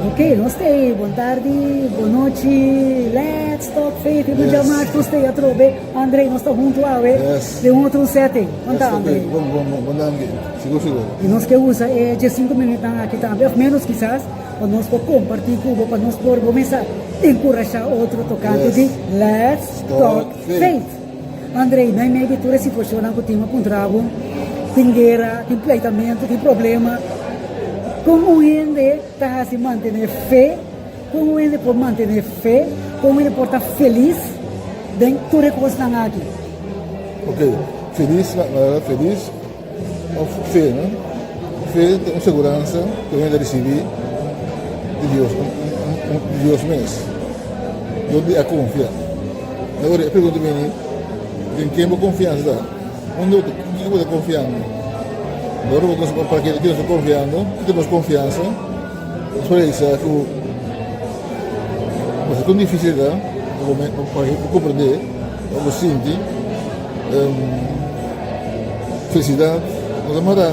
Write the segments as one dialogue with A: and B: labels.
A: Ok, nós temos, boa tarde, boa noite, let's talk faith,
B: Yes.
A: chamar, nós temos a trobe, Andrei, nós estamos juntos lá,
B: Yes.
A: de outro sete, quanto
B: Yes,
A: Andrei?
B: okay. Vamos dar seguro.
A: E nós que usa é de 5 minutos aqui também, menos quizás, para nós poder compartilhar, para nós poder começar a encorajar outro tocante
B: Yes.
A: de let's talk
B: Faith.
A: faith. Andrei, não é meio que toda situação que temos com trago, tem guerra, tem pleitamento, tem problema. Como ainda está se manter fé, como ainda pode manter fé, como ainda pode estar feliz dentro de tudo que você está aqui.
B: Ok. Feliz, feliz. Fé, né? Fé tem uma segurança que eu ainda recebi de Deus, de Deus mesmo. Eu confio. Agora, eu pergunto bem, em quem eu confiança? Onde eu vou confiar? Agora eu vou para aquele que eu estou confiando, que temos confiança. Por isso, mas é tão difícil, para compreender, para sentir felicidade. Nós vamos dar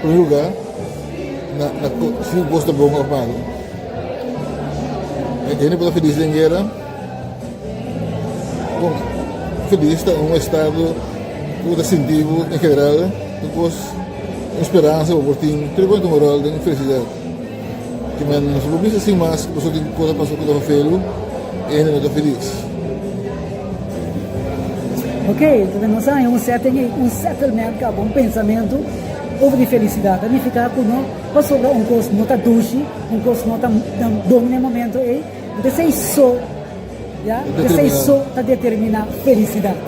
B: para um lugar, se o gosto é bom ou mal. Ele pode feliz em guerra, feliz está um estado de sentido em geral, depois esperança, oportunidade, tudo quanto moral, de felicidade. Que menos não precisa assim mais, que a pessoa tem coisa para fazer feio, e ainda não está feliz.
A: Ok, então nós temos um settlement, um pensamento sobre felicidade. A gente fica com nós, para sobrar um curso nota duche, um curso nota domina momento, e desejo, desejo para determinar felicidade.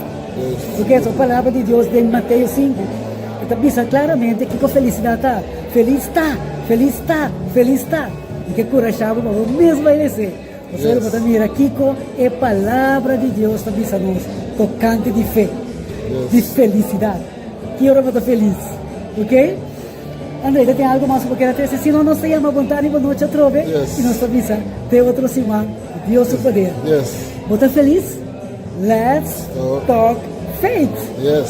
A: Porque essa palavra de Deus em Mateus 5, está dizendo claramente que a felicidade está. Feliz está, feliz está, feliz está. E que corajava, o mesmo vai ser. Você pode mirar aqui é a palavra de Deus está dizendo tocante de fé, de felicidade. Que hora você feliz, ok? André, tem algo mais que queira dizer? Se não, nós temos a vontade, boa noite, outra vez. E nós estamos tem outro cima, Deus o poder.
B: Yes.
A: Você feliz? Let's talk faith.
B: Yes.